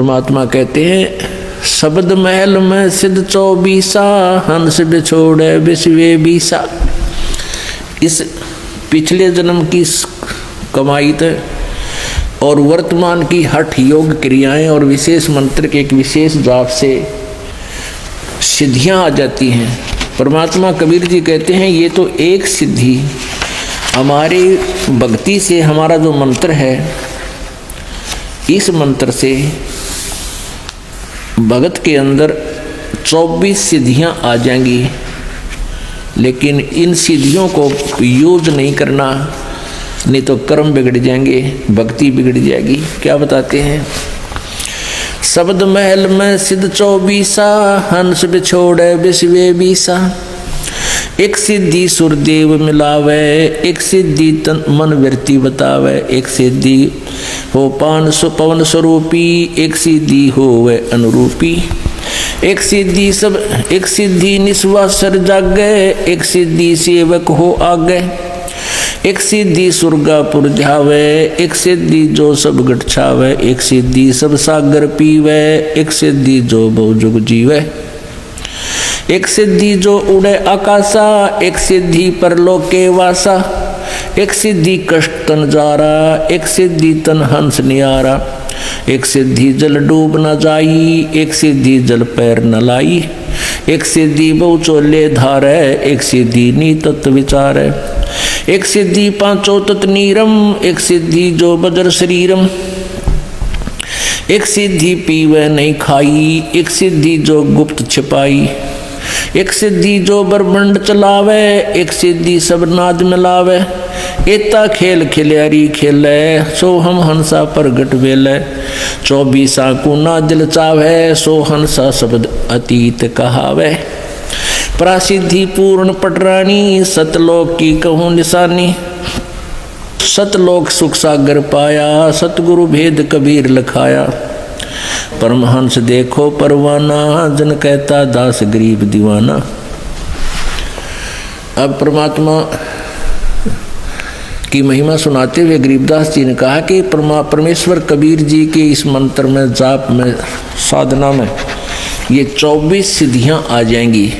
परमात्मा कहते हैं शब्द महल में सिद्ध 24 हंस बिछोड़े विश्वे 20। इस पिछले जन्म की कमाई और वर्तमान की हठ योग क्रियाएं और विशेष मंत्र के एक विशेष जाप से सिद्धियां आ जाती हैं। परमात्मा कबीर जी कहते हैं ये तो एक सिद्धि हमारी भक्ति से, हमारा जो मंत्र है इस मंत्र से भगत के अंदर 24 सिद्धियां आ जाएंगी, लेकिन इन सिद्धियों को यूज नहीं करना, नहीं तो कर्म बिगड़ जाएंगे, भक्ति बिगड़ जाएगी। क्या बताते हैं? शब्द महल में सिद्ध 24 हंस बिछोड़े विश्वे 20। एक सिद्धि सुरदेव मिलावे, एक सिद्धि तन मन वृत्ति बतावे, एक सिद्धि हो पवन स्वरूपी, एक सिद्धि हो वे अनुरूपी। एक सिद्धि निस्वासर जागे, एक सिद्धि सेवक हो आगे, एक सिद्धि सुरगापुर जावे, एक सिद्धि जो सब गट छावे, एक सिद्धि सब सागर पीवे, एक सिद्धि जो बहु जुग जीवे। एक सिद्धि जो उड़े आकाशा, एक सिद्धि परलोके वासा, एक सिद्धि कष्ट तन जारा, एक सिद्धि तन हंस नियारा, एक सिद्धि जल डूब न जाई, एक सिद्धि जल पैर न लाई, एक सिद्धि बहु चोले धारे, एक सिद्धि नी तत्व विचारे, एक सिद्धि पांचों तत् नीरम, एक सिद्धि जो बजर शरीरम, एक सिद्धि पीवे नहीं खाई, एक सिद्धि जो गुप्त छिपाई, एक सिद्धि जो ब्रह्मंड चलावे, एक सिद्धि सब नाद मिलावे। एता खेल खिलियारी खेले, सो हम हंसा प्रगट वेले, 24 को ना दिल चावे, सो हंसा शब्द अतीत कहावे। प्रासिद्धि पूर्ण पटरानी, सतलोक की कहूँ निशानी, सतलोक सुख सागर पाया, सतगुरु भेद कबीर लखाया। परमहंस देखो परवाना, जन कहता दास गरीब दीवाना। अब परमात्मा की महिमा सुनाते हुए गरीबदास जी ने कहा कि परमेश्वर कबीर जी के इस मंत्र में, जाप में, साधना में ये 24 सिद्धियां आ जाएंगी।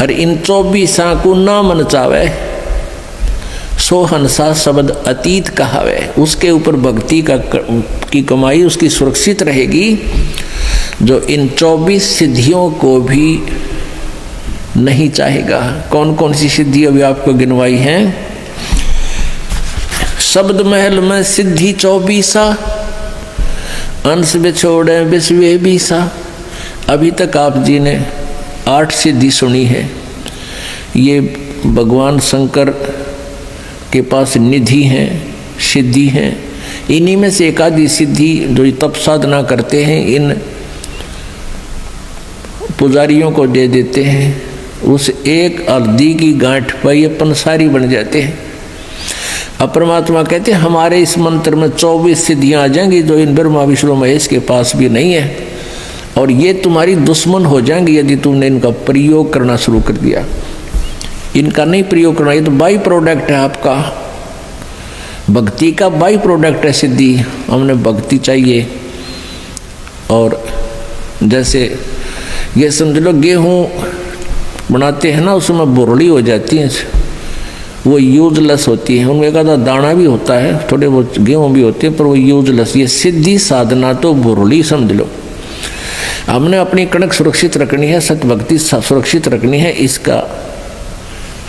और इन 24 को ना मन चावे, सो हंसा शब्द अतीत कहावे। उसके ऊपर भक्ति की कमाई उसकी सुरक्षित रहेगी, जो इन 24 सिद्धियों को भी नहीं चाहेगा। कौन कौन सी सिद्धि अभी आपको गिनवाई हैं? शब्द महल में सिद्धि 24, अंश बिछोड़े विश्वे 20। अभी तक आप जी ने 8 सिद्धि सुनी है। ये भगवान शंकर के पास निधि हैं, सिद्धि हैं। इन्हीं में से एक आधी सिद्धि जो तप साधना करते हैं इन पुजारियों को दे देते हैं। उस एक अर्धी की गांठ पर ये पंसारी बन जाते हैं। अब परमात्मा कहते हैं हमारे इस मंत्र में 24 सिद्धियां आ जाएंगी, जो इन ब्रह्मा विष्णु महेश के पास भी नहीं है, और ये तुम्हारी दुश्मन हो जाएंगी यदि तुमने इनका प्रयोग करना शुरू कर दिया। इनका नहीं प्रयोग करना, ये तो बाई प्रोडक्ट है आपका, भक्ति का बाई प्रोडक्ट है सिद्धि। हमने भक्ति चाहिए। और जैसे ये समझ लो गेहूँ बनाते हैं ना, उसमें बुरड़ी हो जाती है, वो यूजलेस होती है। उनमें एक आधा दाना भी होता है, थोड़े बहुत गेहूँ भी होते हैं, पर वो यूजलेस। ये सिद्धि साधना तो बुरड़ी समझ लो। हमने अपनी कणक सुरक्षित रखनी है, सतभक्ति सुरक्षित रखनी है, इसका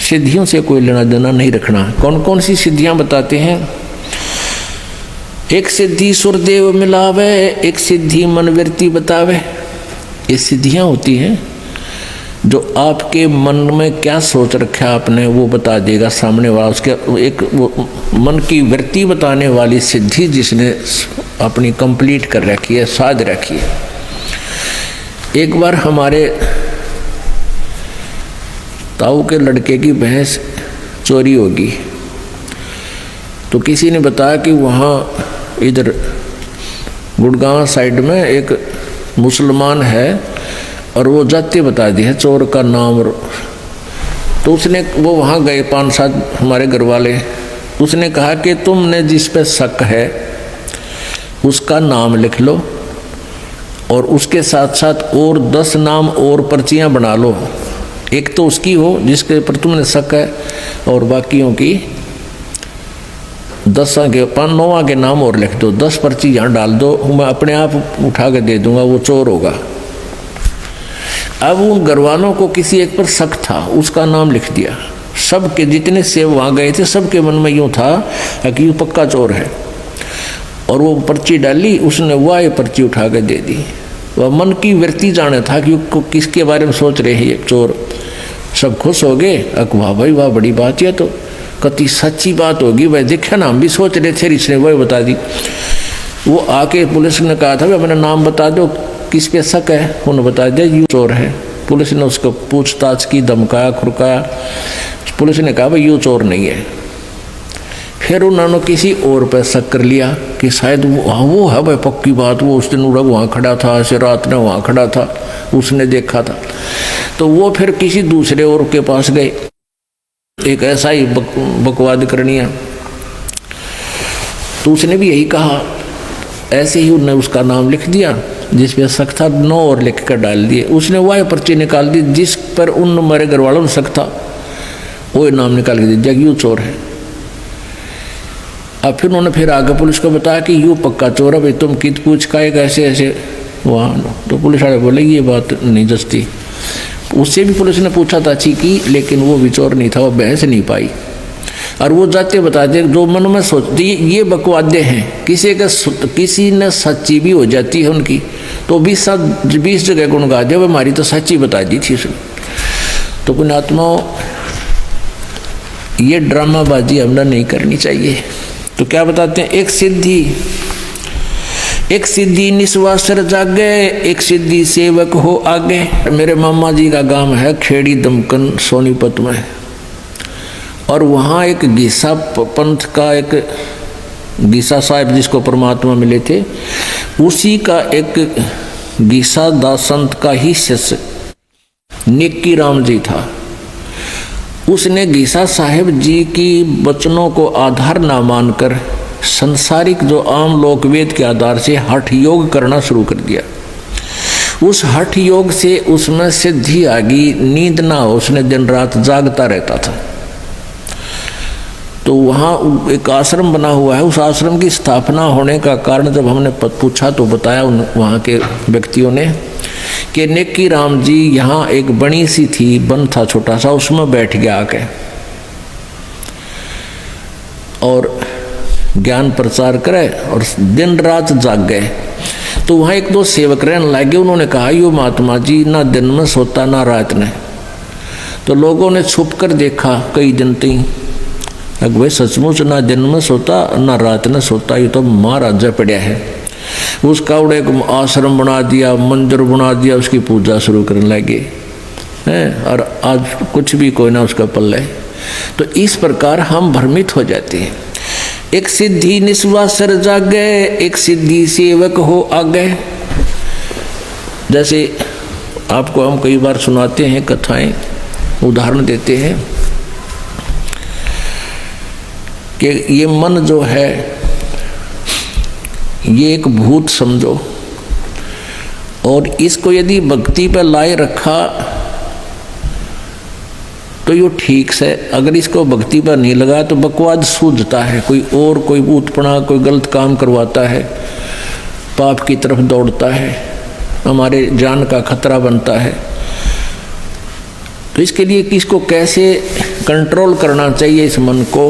सिद्धियों से कोई लेना देना नहीं रखना। कौन कौन सी सिद्धियां बताते हैं? एक सिद्धि सुरदेव मिलावे, एक सिद्धि मनवृत्ति बतावे। ये सिद्धियां होती हैं जो आपके मन में क्या सोच रखा आपने वो बता देगा सामने वाला। उसके एक वो मन की वृत्ति बताने वाली सिद्धि जिसने अपनी कंप्लीट कर रखी है, साध रखी है। एक बार हमारे ताऊ के लड़के की भैंस चोरी होगी, तो किसी ने बताया कि वहाँ इधर गुड़गांव साइड में एक मुसलमान है और वो जाति बता दी है चोर का नाम। तो उसने वो वहाँ गए 5-7 हमारे घर वाले, उसने कहा कि तुमने जिस पे शक है उसका नाम लिख लो और उसके साथ साथ और 10 नाम और पर्चियां बना लो। एक तो उसकी हो जिसके ऊपर तुमने शक है, और बाकियों की 10 के 9 के नाम और लिख दो। 10 पर्ची यहाँ डाल दो, मैं अपने आप उठा के दे दूंगा, वो चोर होगा। अब उन घरवालों को किसी एक पर शक था, उसका नाम लिख दिया। सबके जितने सेव वहाँ गए थे सबके मन में यूँ था कि यूँ पक्का चोर है, और वो पर्ची डाली उसने, वह ये पर्ची उठा के दे दी। वह मन की वृत्ति जाने था कि किसके बारे में सोच रहे हैं ये चोर। सब खुश हो गए, वाह भाई वाह, बड़ी बात है, तो कति सच्ची बात होगी भाई, देखा ना हम भी सोच रहे थे, इसने वही बता दी। वो आके पुलिस ने कहा था अपना नाम बता दो, किस पे शक है, उन्होंने बता दिया यूँ चोर है। पुलिस ने उसको पूछताछ की, धमकाया खुरकाया, पुलिस ने कहा भाई यूँ चोर नहीं है। फिर उन्होंने किसी और पर शक कर लिया कि शायद वो है भाई पक्की बात, वो उस दिन उड़ा वहाँ खड़ा था, ऐसे रात में वहाँ खड़ा था, उसने देखा था। तो वो फिर किसी दूसरे और के पास गए, एक ऐसा ही बकवाद करनिया, तो उसने भी यही कहा। ऐसे ही उन्होंने उसका नाम लिख दिया, जिस पे शक था 9 और लिख कर डाल दिए। उसने वह पर्ची निकाल दी जिस पर उन हमारे घर वालों ने शक था, वो नाम निकाल के दे दिया कि यूँ चोर है। अब फिर उन्होंने फिर आगे पुलिस को बताया कि यूँ पक्का चोर है भाई, तुम कित पूछ का एक ऐसे ऐसे वहाँ। तो पुलिस वाले बोले ये बात नहीं जचती। उससे भी पुलिस ने पूछा था अच्छी की, लेकिन वो भी चोर नहीं था, वो बहस नहीं पाई। और वो जाते बताते जो मन में सोचती ये बकवादे हैं, किसी ने सच्ची भी हो जाती है उनकी, तो 20 जगह गुण गा दे, हमारी तो सच्ची बता दी थी उसने। तो पुण्यात्माओं, ये ड्रामाबाजी हमने नहीं करनी चाहिए। तो क्या बताते हैं, एक सिद्धि निस्वासर जागे, एक सिद्धि सेवक हो आगे। मेरे मामा जी का गांव है खेड़ी दमकन सोनीपत में, और वहाँ एक गीसा पंथ का एक गीसा साहब जिसको परमात्मा मिले थे, उसी का एक गीसा दास संत का ही शिष्य नेकी राम जी था। उसने गीसा साहेब जी की वचनों को आधार ना मानकर संसारिक जो आम लोकवेद के आधार से हठ योग करना शुरू कर दिया। उस हठ योग से उसमें सिद्धि आ गई, नींद ना हो, उसने दिन रात जागता रहता था। तो वहाँ एक आश्रम बना हुआ है, उस आश्रम की स्थापना होने का कारण जब हमने पूछा तो बताया वहाँ के व्यक्तियों ने कि नेकी राम जी यहाँ एक बनी सी थी, वन था छोटा सा, उसमें बैठ गया आके और ज्ञान प्रचार करे और दिन रात जाग गए। तो वहाँ एक दो सेवक रहने लगे, उन्होंने कहा यो महात्मा जी ना दिन में सोता ना रात में। तो लोगों ने छुप कर देखा कई दिन तक, भाई सचमुच ना दिन में सोता ना रात में सोता, ये तो महाराजा पड़ा है। उसका उड़े आश्रम बना दिया, मंदिर बना दिया, उसकी पूजा शुरू करने लगे हैं, और आज कुछ भी कोई ना उसका पल्ले। तो इस प्रकार हम भ्रमित हो जाते हैं। एक सिद्धि निस्वासर जागे, एक सिद्धि सेवक हो आगे। जैसे आपको हम कई बार सुनाते हैं कथाएं, उदाहरण देते हैं कि ये मन जो है ये एक भूत समझो, और इसको यदि भक्ति पर लाए रखा तो ये ठीक से, अगर इसको भक्ति पर नहीं लगा तो बकवाद सूझता है, कोई ऊतपना, कोई गलत काम करवाता है, पाप की तरफ दौड़ता है, हमारे जान का खतरा बनता है। तो इसके लिए किसको कैसे कंट्रोल करना चाहिए इस मन को,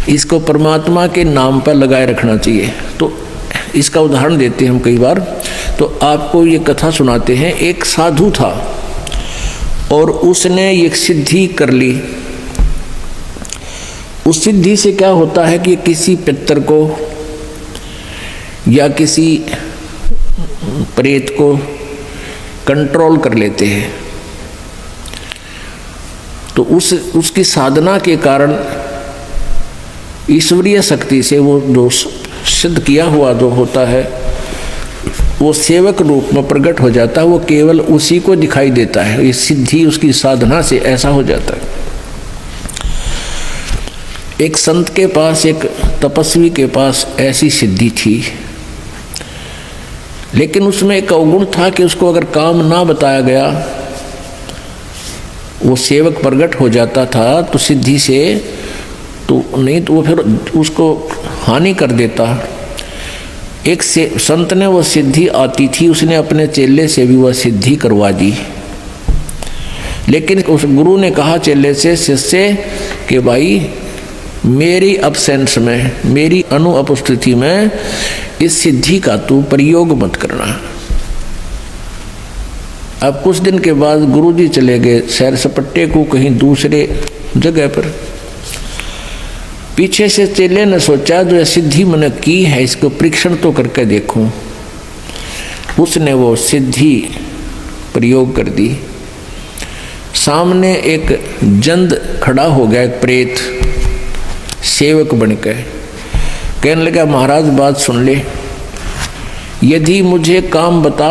इसको परमात्मा के नाम पर लगाए रखना चाहिए। तो इसका उदाहरण देते हैं हम कई बार। तो आपको ये कथा सुनाते हैं। एक साधु था और उसने एक सिद्धि कर ली। उस सिद्धि से क्या होता है कि किसी पितर को या किसी प्रेत को कंट्रोल कर लेते हैं। तो उसकी साधना के कारण ईश्वरीय शक्ति से वो जो सिद्ध किया हुआ जो होता है वो सेवक रूप में प्रकट हो जाता है, वो केवल उसी को दिखाई देता है। ये सिद्धि उसकी साधना से ऐसा हो जाता है। एक संत के पास, एक तपस्वी के पास ऐसी सिद्धि थी लेकिन उसमें एक अवगुण था कि उसको अगर काम ना बताया गया, वो सेवक प्रकट हो जाता था तो सिद्धि से, तो नहीं तो वो फिर उसको हानि कर देता। एक से संत ने वो सिद्धि आती थी, उसने अपने चेले से भी वह सिद्धि करवा दी। लेकिन उस गुरु ने कहा चेले से, शिष्य कि भाई मेरी अब्सेंस में, मेरी अनुपस्थिति में इस सिद्धि का तू प्रयोग मत करना। अब कुछ दिन के बाद गुरुजी चले गए सैर सपट्टे को कहीं दूसरे जगह पर। पीछे से चेले ने सोचा जो सिद्धि मैंने की है इसको परीक्षण तो करके देखूं। उसने वो सिद्धि प्रयोग कर दी। सामने एक जंद खड़ा हो गया, एक प्रेत सेवक बनकर, कहने लगा महाराज बात सुन ले, यदि मुझे काम बता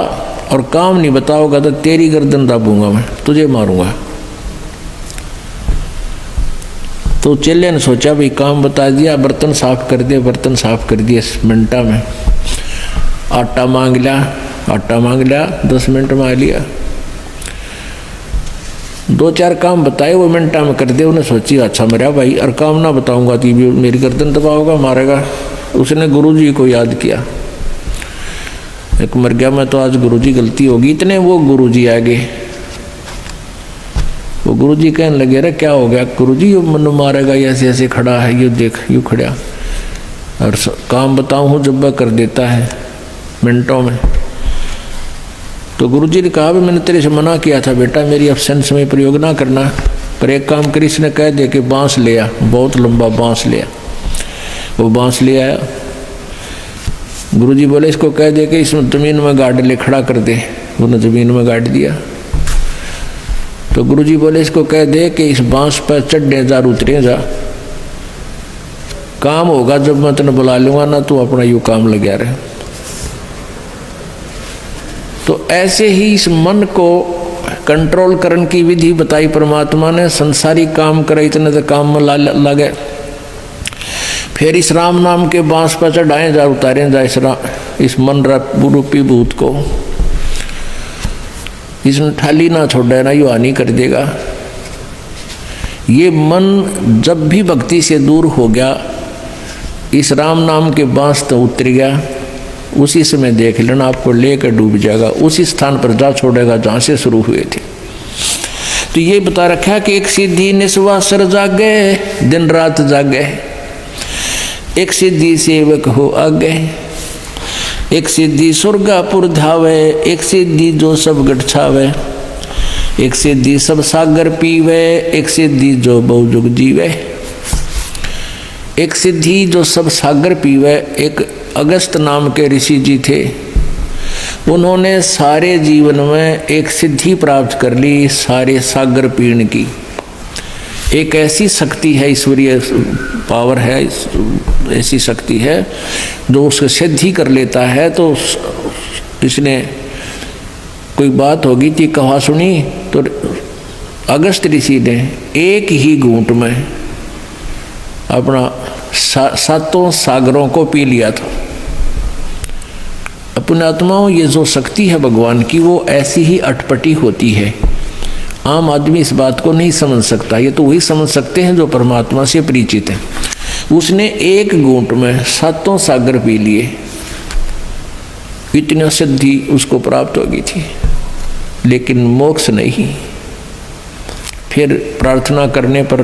और काम नहीं बताओगा तो तेरी गर्दन दाबूंगा, मैं तुझे मारूंगा। तो चेले ने सोचा भाई काम बता दिया, बर्तन साफ कर दिए, बर्तन साफ कर दिए मिनटा में। आटा मांग लिया 10 मिनट में आ लिया। 2-4 काम बताए वो मिनटा में कर दिए। उन्हें सोची अच्छा मेरा भाई, और काम ना बताऊंगा तो भी मेरी गर्दन दबाओगा, मारेगा। उसने गुरुजी को याद किया, एक मर गया मैं तो आज गुरुजी गलती होगी। इतने वो गुरुजी आ गए। वो गुरुजी कहने लगे अरे क्या हो गया गुरुजी, ये मनु मारेगा, ऐसे ऐसे खड़ा है, ये देख यूँ खड़ा, और काम बताऊँ हूँ जब कर देता है मिनटों में। तो गुरुजी ने कहा भी मैंने तेरे से मना किया था बेटा, मेरी एब्सेंस में प्रयोग ना करना, पर एक काम करी। इसने कह दे कि बांस ले आ, बहुत लंबा बांस ले आ। वो बांस ले आया। गुरुजी बोले इसको कह दे कि इसमें जमीन में गाड़ ले, खड़ा कर दे। उन्होंने जमीन में गाड़ दिया। तो गुरुजी बोले इसको कह दे कि इस बांस पर चढ़ने जा, उतरे जा, काम होगा जब मैं तेने बुला लूंगा ना, तू अपना यूँ काम लगा रहे। तो ऐसे ही इस मन को कंट्रोल करने की विधि बताई परमात्मा ने। संसारी काम करे इतने तो काम में लगे। फिर इस राम नाम के बांस पर चढ़ाए जा, उतारे जा इस मन रूपी भूत को। इसमें थाली ना छोड़े ना, यू हानि कर देगा। ये मन जब भी भक्ति से दूर हो गया, इस राम नाम के बांस तो उतर गया, उसी समय देख लेना आपको लेकर डूब जाएगा। उसी स्थान पर जा छोड़ेगा जहाँ से शुरू हुए थे। तो ये बता रखा कि एक सिद्धि निस्वासर जागे, दिन रात जागे। एक सिद्धि सेवक हो आगे, एक सिद्धि स्वर्गापुर धावे, एक सिद्धि जो सब गठ छावे, एक सिद्धि सब सागर पीवे, एक सिद्धि जो बहुजुग जीवे। एक सिद्धि जो सब सागर पीवे। एक अगस्त नाम के ऋषि जी थे, उन्होंने सारे जीवन में एक सिद्धि प्राप्त कर ली, सारे सागर पीने की। एक ऐसी शक्ति है, ईश्वरीय पावर है, ऐसी शक्ति है जो उसको सिद्धि कर लेता है। तो इसने कोई बात होगी थी, कहा सुनी, तो अगस्त ऋषि ने एक ही घूंट में अपना 7 सागरों को पी लिया था। अपने आत्माओं, ये जो शक्ति है भगवान की, वो ऐसी ही अटपटी होती है। आम आदमी इस बात को नहीं समझ सकता। ये तो वही समझ सकते हैं जो परमात्मा से परिचित है। उसने एक घूंट में 7 सागर पी लिए, इतनी सिद्धि उसको प्राप्त हो गई थी, लेकिन मोक्ष नहीं। फिर प्रार्थना करने पर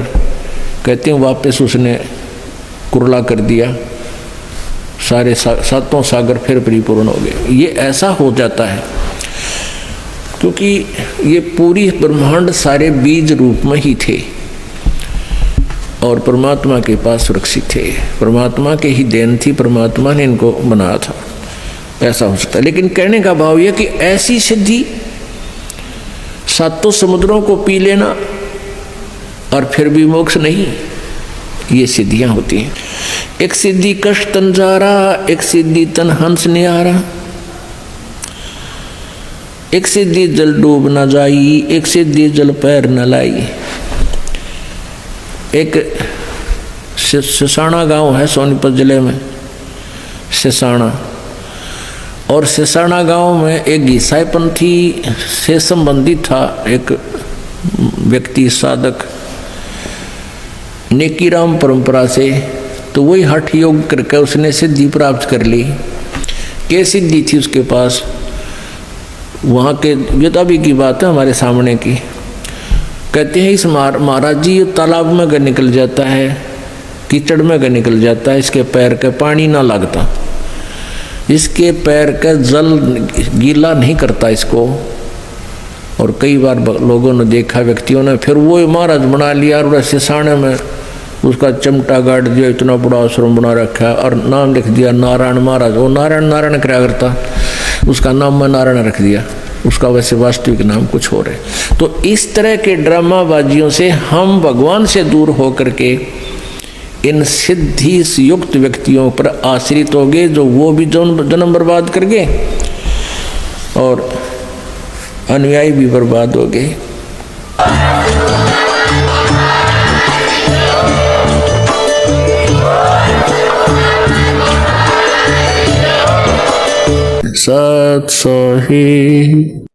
कहते हैं वापस उसने कुरला कर दिया, सारे 7 सागर फिर परिपूर्ण हो गए। ये ऐसा हो जाता है क्योंकि ये पूरी ब्रह्मांड सारे बीज रूप में ही थे और परमात्मा के पास सुरक्षित थे। परमात्मा के ही देन थी, परमात्मा ने इनको बनाया था। ऐसा हो सकता है। लेकिन कहने का भाव यह कि ऐसी सिद्धि 7 समुद्रों को पी लेना और फिर भी मोक्ष नहीं, ये सिद्धियां होती हैं। एक सिद्धि कष्ट तन जारा, एक सिद्धि तन हंस न्यारा, एक सिद्धि जल डूब न जाई, एक सिद्धि जल पैर न लाई। एक सिसाना गांव है सोनीपत जिले में, सिसाना। और सिसाना गांव में एक ईसाई पंथी से संबंधित था एक व्यक्ति, साधक, नेकीराम परंपरा से। तो वही हठ योग करके उसने सिद्धि प्राप्त कर ली। क्या सिद्धि थी उसके पास? वहाँ के ये तो अभी की बात है हमारे सामने की। कहते हैं इस महाराज जी तालाब में गए निकल जाता है, कीचड़ में गए निकल जाता है, इसके पैर के पानी ना लगता, इसके पैर का जल गीला नहीं करता इसको। और कई बार लोगों ने देखा, व्यक्तियों ने, फिर वो महाराज बना लिया और सिसाने में उसका चमटा गाड़ दिया, इतना बड़ा आश्रम बना रखा है और नाम लिख दिया नारायण महाराज। वो नारायण नारायण क्या करता, उसका नाम मैं नारायण रख दिया, उसका वैसे वास्तविक नाम कुछ और है। तो इस तरह के ड्रामाबाजियों से हम भगवान से दूर होकर के इन सिद्धि युक्त व्यक्तियों पर आश्रित हो गए, जो वो भी जन्म बर्बाद कर गए और अनुयायी भी बर्बाद हो गए। सत सोही।